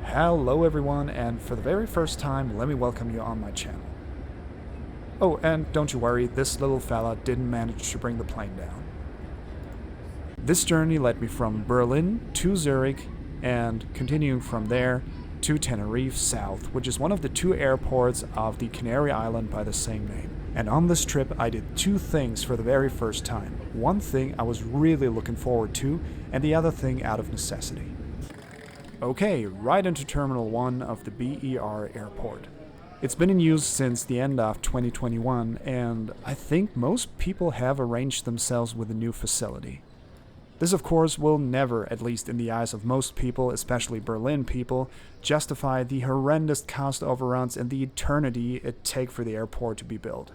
Hello everyone, and for the very first time, let me welcome you on my channel. Oh, and don't you worry, this little fella didn't manage to bring the plane down. This journey led me from Berlin to Zurich, and continuing from there to Tenerife South, which is one of the two airports of the Canary Island by the same name. And on this trip I did two things for the very first time. One thing I was really looking forward to, and the other thing out of necessity. Okay, right into Terminal 1 of the BER airport. It's been in use since the end of 2021, and I think most people have arranged themselves with a new facility. This of course will never, at least in the eyes of most people, especially Berlin people, justify the horrendous cost overruns and the eternity it takes for the airport to be built.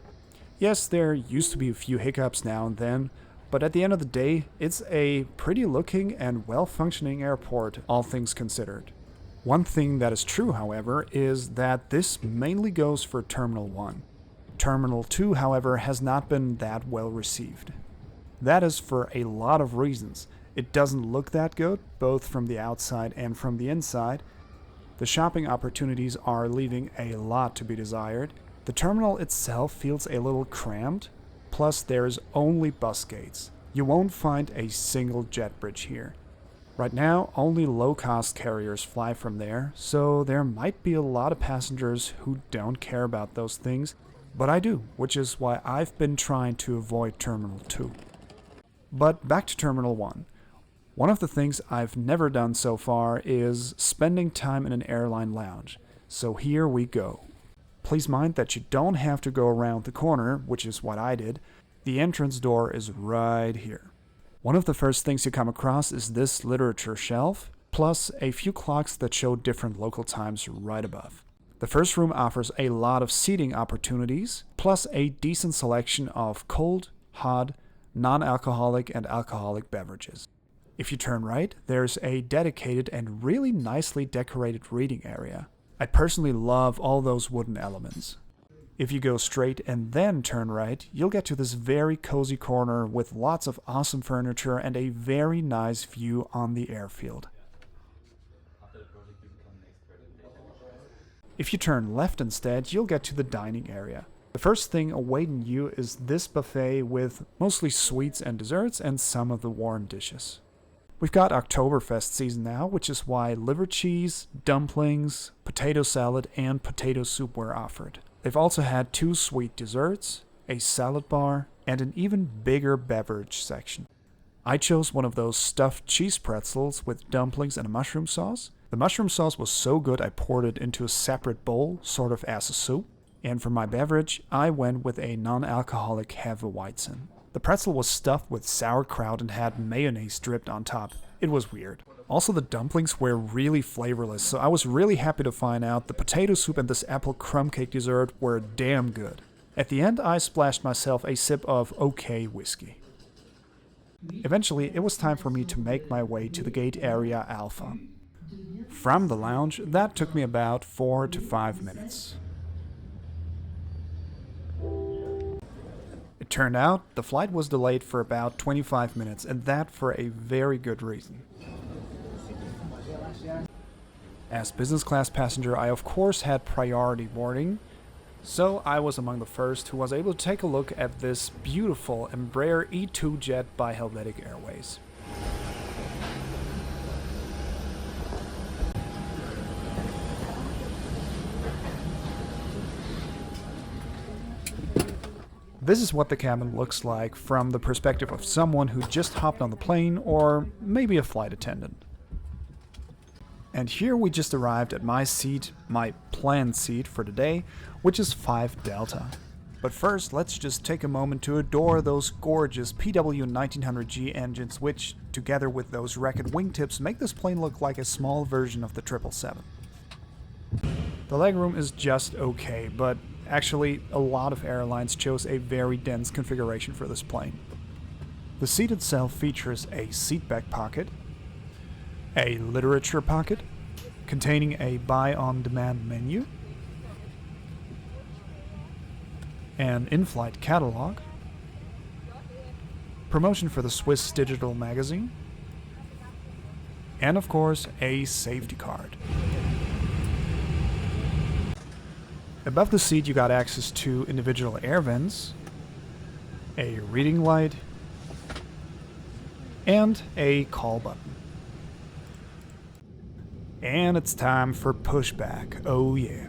Yes, there used to be a few hiccups now and then, but at the end of the day, it's a pretty looking and well-functioning airport, all things considered. One thing that is true, however, is that this mainly goes for Terminal 1. Terminal 2, however, has not been that well received. That is for a lot of reasons. It doesn't look that good, both from the outside and from the inside. The shopping opportunities are leaving a lot to be desired. The terminal itself feels a little cramped. Plus, there's only bus gates. You won't find a single jet bridge here. Right now, only low-cost carriers fly from there, so there might be a lot of passengers who don't care about those things, but I do, which is why I've been trying to avoid Terminal 2. But back to Terminal 1. One of the things I've never done so far is spending time in an airline lounge, so here we go. Please mind that you don't have to go around the corner, which is what I did. The entrance door is right here. One of the first things you come across is this literature shelf, plus a few clocks that show different local times right above. The first room offers a lot of seating opportunities, plus a decent selection of cold, hot, non-alcoholic and alcoholic beverages. If you turn right, there's a dedicated and really nicely decorated reading area. I personally love all those wooden elements. If you go straight and then turn right, you'll get to this very cozy corner with lots of awesome furniture and a very nice view on the airfield. If you turn left instead, you'll get to the dining area. The first thing awaiting you is this buffet with mostly sweets and desserts and some of the warm dishes. We've got Oktoberfest season now, which is why liver cheese, dumplings, potato salad, and potato soup were offered. They've also had two sweet desserts, a salad bar, and an even bigger beverage section. I chose one of those stuffed cheese pretzels with dumplings and a mushroom sauce. The mushroom sauce was so good I poured it into a separate bowl, sort of as a soup. And for my beverage, I went with a non-alcoholic Hefeweizen. The pretzel was stuffed with sauerkraut and had mayonnaise dripped on top. It was weird. Also, the dumplings were really flavorless, so I was really happy to find out the potato soup and this apple crumb cake dessert were damn good. At the end, I splashed myself a sip of okay whiskey. Eventually, it was time for me to make my way to the gate area Alpha. From the lounge, that took me about 4 to 5 minutes. It turned out the flight was delayed for about 25 minutes, and that for a very good reason. As business class passenger, I of course had priority boarding, so I was among the first who was able to take a look at this beautiful Embraer E2 jet by Helvetic Airways. This is what the cabin looks like from the perspective of someone who just hopped on the plane, or maybe a flight attendant. And here we just arrived at my seat, my planned seat for today, which is 5 Delta. But first, let's just take a moment to adore those gorgeous PW1900G engines which, together with those racket wingtips, make this plane look like a small version of the 777. The legroom is just okay, but actually, a lot of airlines chose a very dense configuration for this plane. The seat itself features a seatback pocket, a literature pocket containing a buy-on-demand menu, an in-flight catalog, promotion for the Swiss Digital Magazine, and of course, a safety card. Above the seat you got access to individual air vents, a reading light, and a call button. And it's time for pushback. Oh yeah.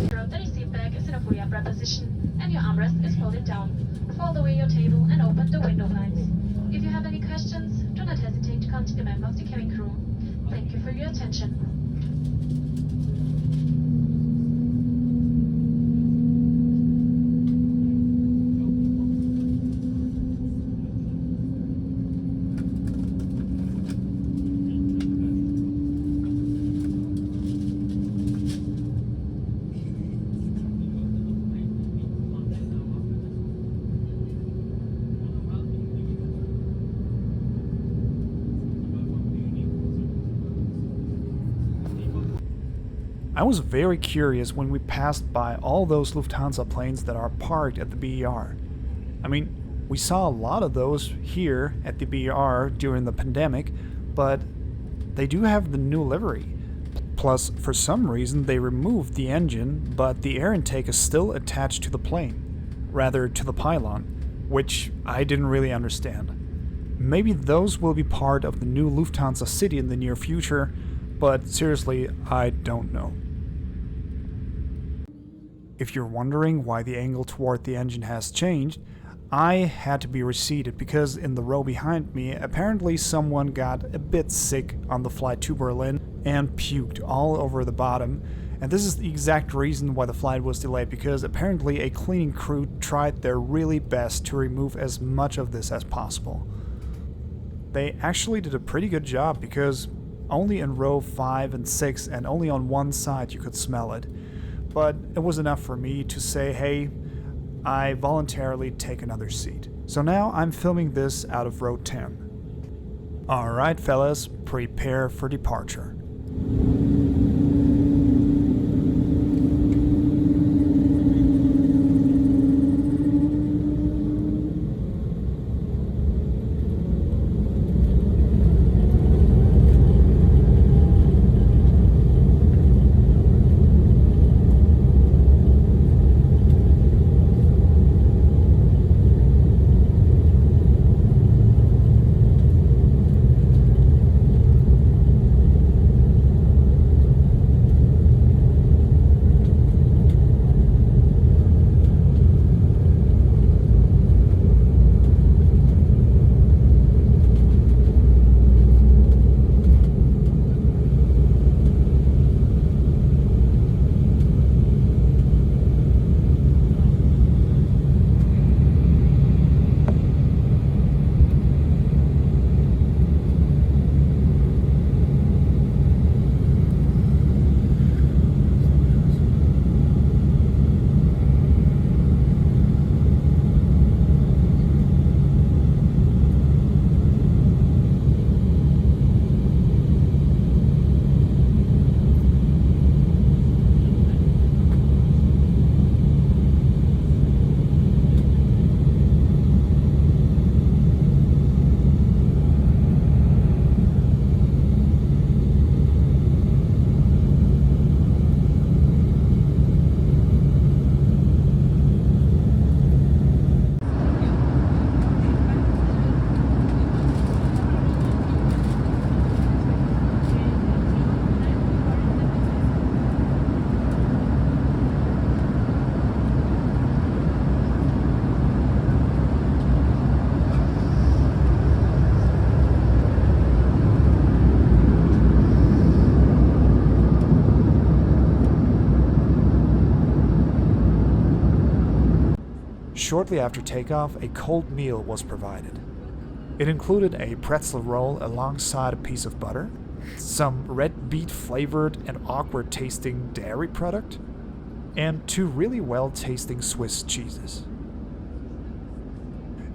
The seat back is in a fully upright position and your armrest is folded down. Fold away your table and open the window blinds. If you have any questions, do not hesitate to contact a member of the cabin crew. Thank you for your attention. I was very curious when we passed by all those Lufthansa planes that are parked at the BER. I mean, we saw a lot of those here at the BER during the pandemic, but they do have the new livery. Plus, for some reason, they removed the engine, but the air intake is still attached to the plane, rather to the pylon, which I didn't really understand. Maybe those will be part of the new Lufthansa City in the near future, but seriously, I don't know. If you're wondering why the angle toward the engine has changed, I had to be reseated because in the row behind me, apparently someone got a bit sick on the flight to Berlin and puked all over the bottom. And this is the exact reason why the flight was delayed, because apparently a cleaning crew tried their really best to remove as much of this as possible. They actually did a pretty good job because only in row 5 and 6 and only on one side you could smell it. But it was enough for me to say, hey, I voluntarily take another seat. So now I'm filming this out of row 10. Alright fellas, prepare for departure. Shortly after takeoff, a cold meal was provided. It included a pretzel roll alongside a piece of butter, some red beet flavored and awkward tasting dairy product, and 2 really well tasting Swiss cheeses.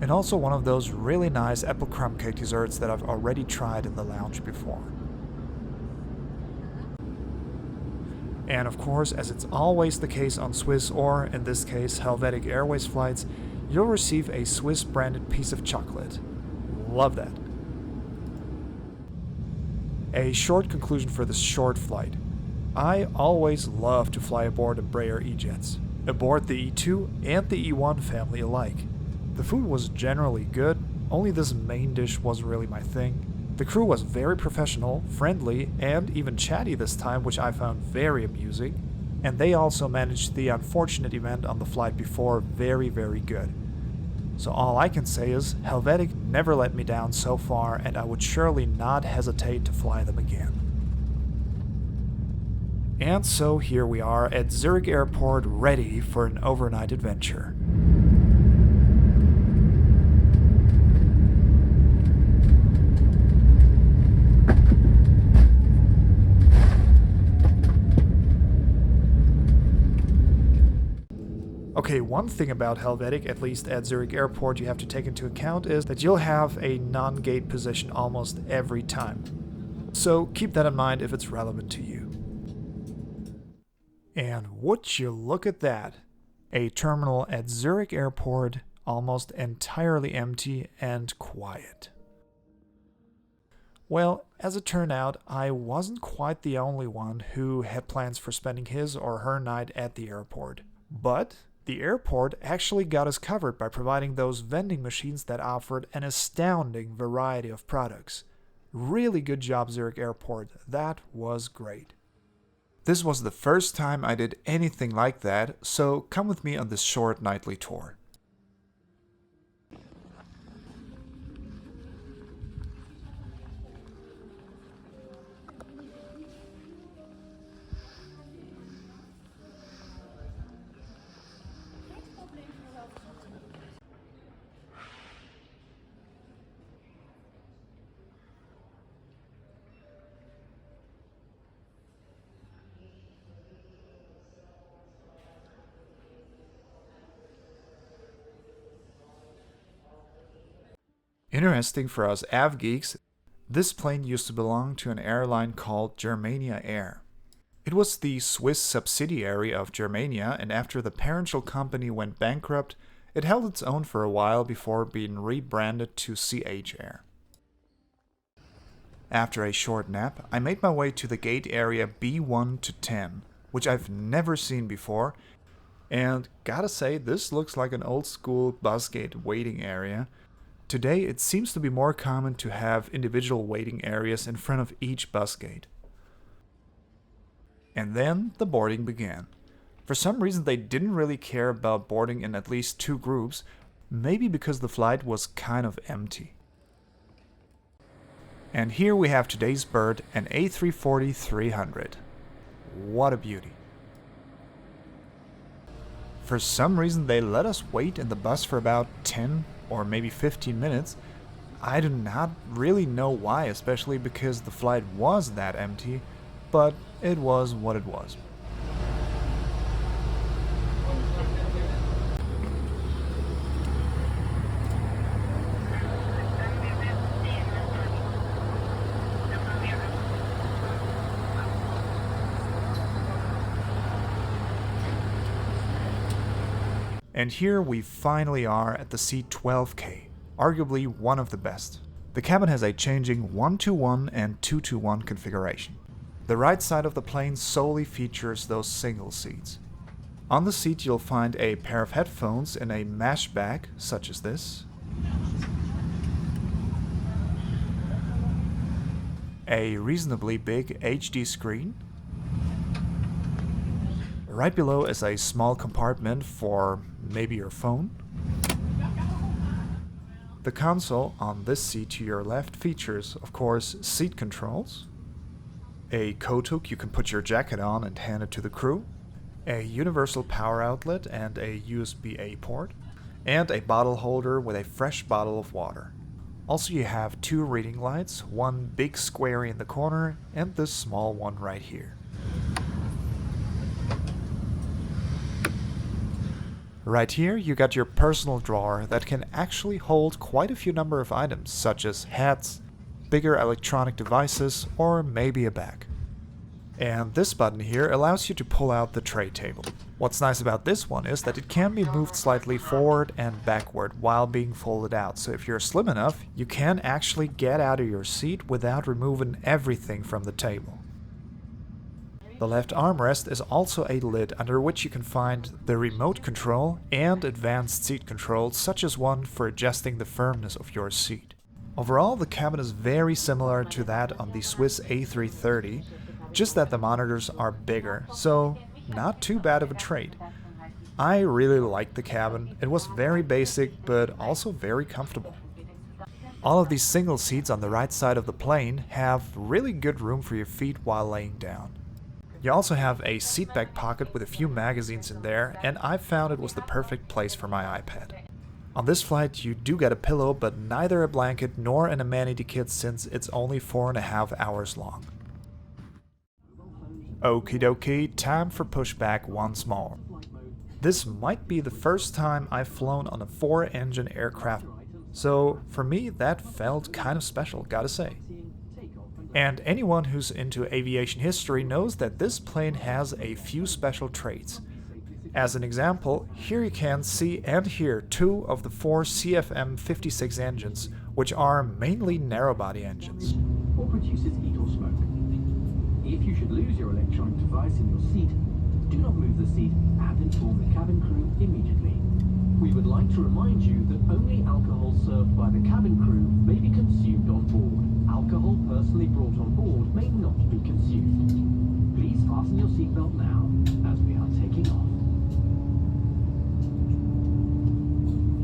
And also one of those really nice apple crumb cake desserts that I've already tried in the lounge before. And of course, as it's always the case on Swiss or, in this case, Helvetic Airways flights, you'll receive a Swiss branded piece of chocolate. Love that. A short conclusion for this short flight. I always love to fly aboard Embraer E-Jets, aboard the E2 and the E1 family alike. The food was generally good, only this main dish wasn't really my thing. The crew was very professional, friendly, and even chatty this time, which I found very amusing. And they also managed the unfortunate event on the flight before very, very good. So all I can say is, Helvetic never let me down so far, and I would surely not hesitate to fly them again. And so here we are at Zurich Airport, ready for an overnight adventure. Okay, one thing about Helvetic, at least at Zurich Airport, you have to take into account is that you'll have a non-gate position almost every time. So keep that in mind if it's relevant to you. And would you look at that? A terminal at Zurich Airport almost entirely empty and quiet. Well, as it turned out, I wasn't quite the only one who had plans for spending his or her night at the airport. But the airport actually got us covered by providing those vending machines that offered an astounding variety of products. Really good job, Zurich Airport. That was great. This was the first time I did anything like that, so come with me on this short nightly tour. Interesting for us AV geeks, this plane used to belong to an airline called Germania Air. It was the Swiss subsidiary of Germania, and after the parental company went bankrupt, it held its own for a while before being rebranded to CH Air. After a short nap, I made my way to the gate area B1 to 10, which I've never seen before, and gotta say, this looks like an old school bus gate waiting area. Today, it seems to be more common to have individual waiting areas in front of each bus gate. And then the boarding began. For some reason, they didn't really care about boarding in at least two groups, maybe because the flight was kind of empty. And here we have today's bird, an A340-300. What a beauty. For some reason, they let us wait in the bus for about 10 or maybe 15 minutes. I do not really know why, especially because the flight was that empty, but it was what it was. And here we finally are at the C12K, arguably one of the best. The cabin has a changing 1-to-1 and 2-to-1 configuration. The right side of the plane solely features those single seats. On the seat you'll find a pair of headphones in a mesh bag, such as this. A reasonably big HD screen. Right below is a small compartment for maybe your phone. The console on this seat to your left features, of course, seat controls, a coat hook you can put your jacket on and hand it to the crew, a universal power outlet and a USB-A port, and a bottle holder with a fresh bottle of water. Also you have two reading lights, one big square in the corner and this small one right here. Right here you got your personal drawer that can actually hold quite a few number of items, such as hats, bigger electronic devices, or maybe a bag. And this button here allows you to pull out the tray table. What's nice about this one is that it can be moved slightly forward and backward while being folded out, so if you're slim enough, you can actually get out of your seat without removing everything from the table. The left armrest is also a lid under which you can find the remote control and advanced seat controls, such as one for adjusting the firmness of your seat. Overall, the cabin is very similar to that on the Swiss A330, just that the monitors are bigger, so not too bad of a trade. I really liked the cabin. It was very basic, but also very comfortable. All of these single seats on the right side of the plane have really good room for your feet while laying down. You also have a seatback pocket with a few magazines in there, and I found it was the perfect place for my iPad. On this flight you do get a pillow, but neither a blanket nor an amenity kit since it's only 4.5 hours long. Okie dokie, time for pushback once more. This might be the first time I've flown on a 4-engine aircraft, so for me that felt kind of special, gotta say. And anyone who's into aviation history knows that this plane has a few special traits. As an example, here you can see and hear 2 of the 4 CFM56 engines, which are mainly narrow-body engines. Or produces heat or smoke. If you should lose your electronic device in your seat, do not move the seat and inform the cabin crew immediately. We would like to remind you that only alcohol served by the cabin crew may be consumed on board. Alcohol personally brought on board may not be consumed. Please fasten your seatbelt now, as we are taking off.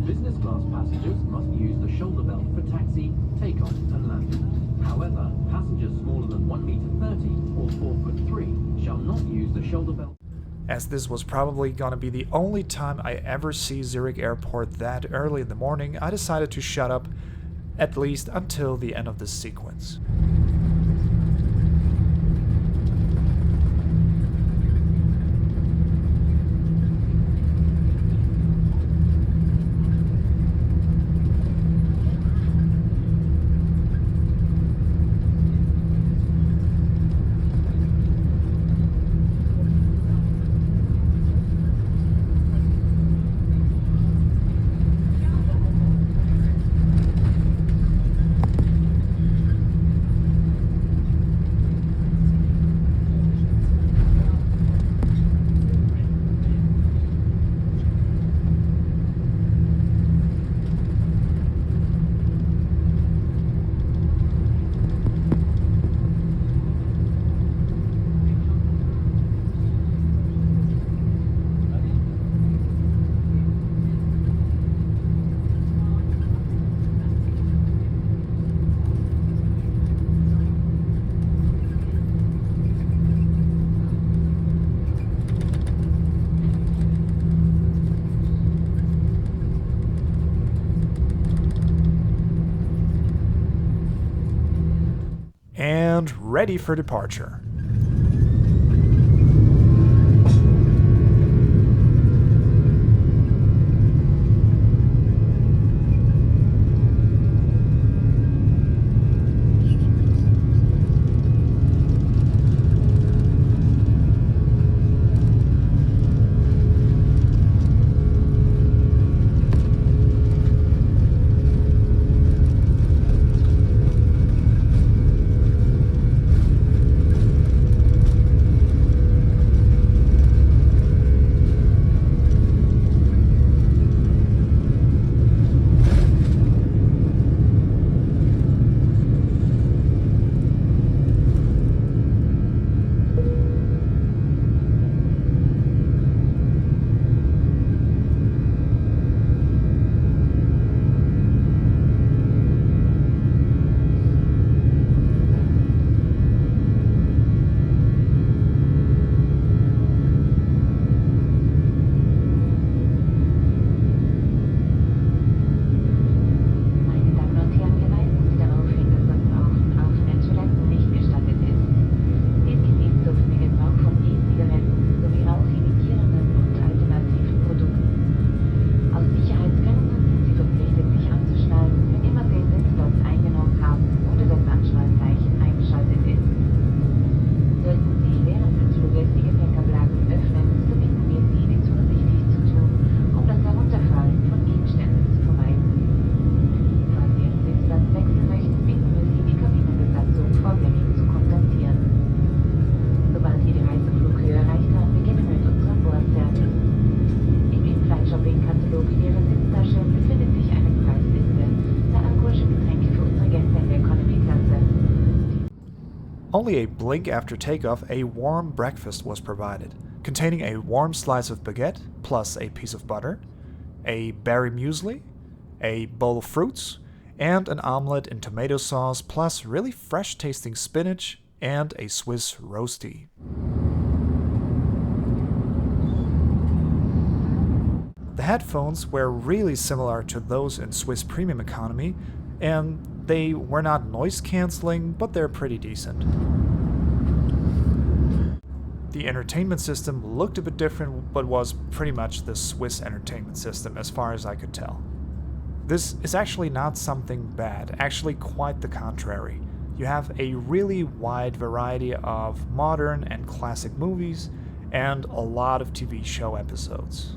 Business class passengers must use the shoulder belt for taxi, takeoff and landing. However, passengers smaller than 1.30 m or 4'3" shall not use the shoulder belt. As this was probably gonna be the only time I ever see Zurich Airport that early in the morning, I decided to shut up, at least until the end of this sequence. And ready for departure. Only a blink after takeoff, a warm breakfast was provided, containing a warm slice of baguette plus a piece of butter, a berry muesli, a bowl of fruits, and an omelette in tomato sauce plus really fresh tasting spinach and a Swiss roastie. The headphones were really similar to those in Swiss Premium Economy, and they were not noise cancelling, but they're pretty decent. The entertainment system looked a bit different, but was pretty much the Swiss entertainment system as far as I could tell. This is actually not something bad, actually quite the contrary. You have a really wide variety of modern and classic movies, and a lot of TV show episodes.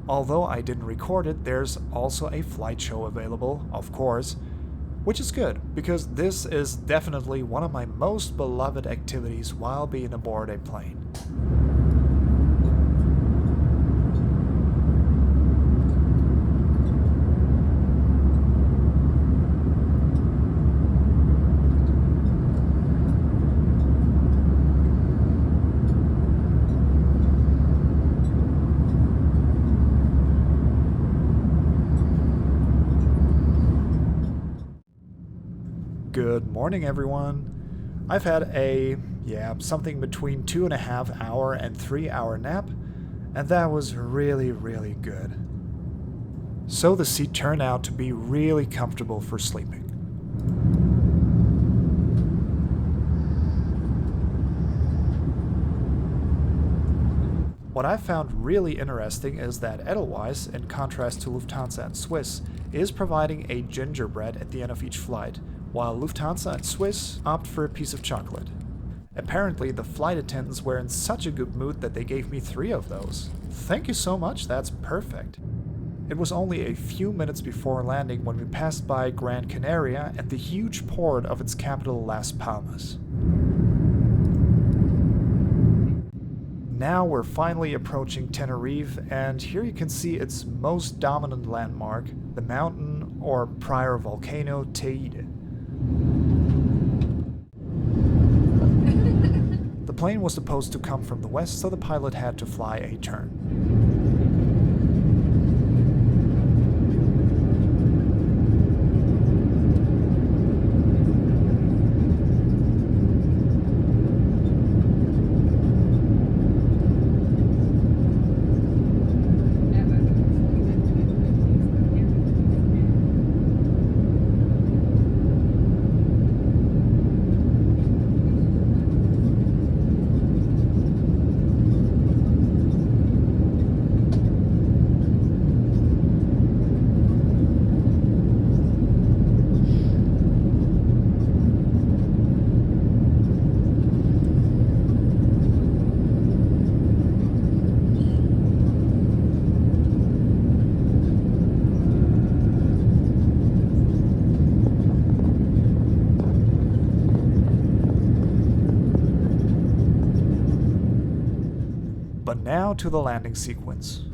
Although I didn't record it, there's also a flight show available, of course, which is good, because this is definitely one of my most beloved activities while being aboard a plane. Good morning, everyone. I've had something between 2.5 hour and 3 hour nap, and that was really, really good. So the seat turned out to be really comfortable for sleeping. What I found really interesting is that Edelweiss, in contrast to Lufthansa and Swiss, is providing a gingerbread at the end of each flight, while Lufthansa and Swiss opt for a piece of chocolate. Apparently, the flight attendants were in such a good mood that they gave me 3 of those. Thank you so much, that's perfect. It was only a few minutes before landing when we passed by Gran Canaria and the huge port of its capital Las Palmas. Now we're finally approaching Tenerife, and here you can see its most dominant landmark, the mountain or prior volcano Teide. The plane was supposed to come from the west, so the pilot had to fly a turn. But now to the landing sequence.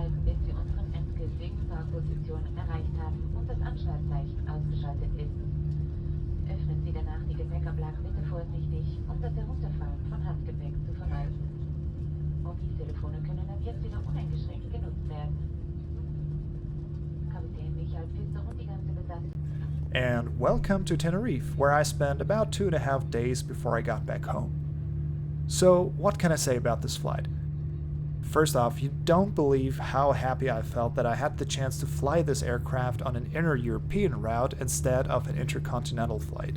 halten, bis wir unseren endgültigen Parkposition erreicht haben und das Anschlagzeichen ausgeschaltet ist. Öffnen Sie danach die Gepäckablage bitte vorsichtig, um das Herunterfallen von Handgepäck zu vermeiden. Mobiltelefone können ab jetzt wieder uneingeschränkt genutzt werden. Kapitän Michael Pfister und die ganze Besatzung. And welcome to Tenerife, where I spent about 2.5 days before I got back home. So, what can I say about this flight? First off, you don't believe how happy I felt that I had the chance to fly this aircraft on an inter-European route instead of an intercontinental flight.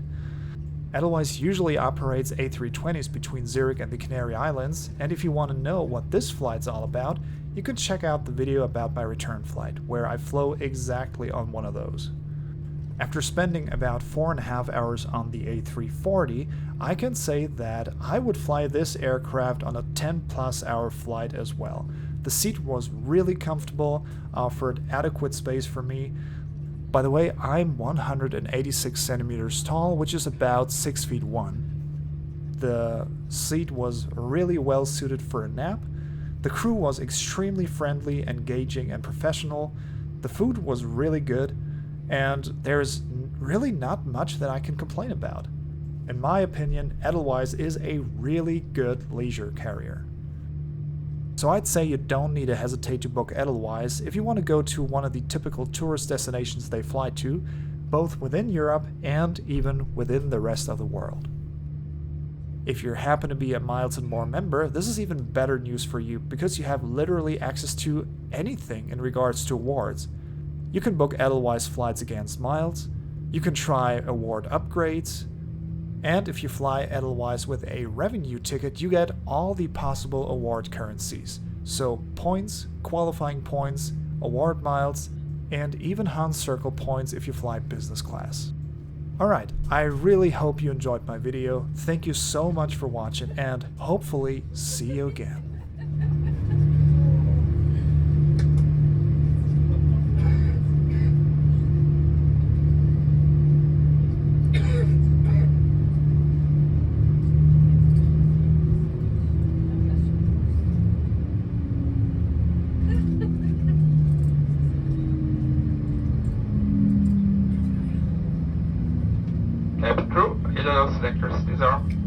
Edelweiss usually operates A320s between Zurich and the Canary Islands, and if you want to know what this flight's all about, you can check out the video about my return flight, where I flew exactly on one of those. After spending about 4.5 hours on the A340, I can say that I would fly this aircraft on a 10+ hour flight as well. The seat was really comfortable, offered adequate space for me. By the way, I'm 186 centimeters tall, which is about 6 feet 1. The seat was really well suited for a nap. The crew was extremely friendly, engaging, and professional. The food was really good. And there's really not much that I can complain about. In my opinion, Edelweiss is a really good leisure carrier. So I'd say you don't need to hesitate to book Edelweiss if you want to go to one of the typical tourist destinations they fly to, both within Europe and even within the rest of the world. If you happen to be a Miles & More member, this is even better news for you because you have literally access to anything in regards to awards. You can book Edelweiss flights against miles, you can try award upgrades, and if you fly Edelweiss with a revenue ticket, you get all the possible award currencies. So points, qualifying points, award miles, and even Hans Circle points if you fly business class. Alright, I really hope you enjoyed my video. Thank you so much for watching, and hopefully see you again. Cabin crew, Edelweiss selectors, these are.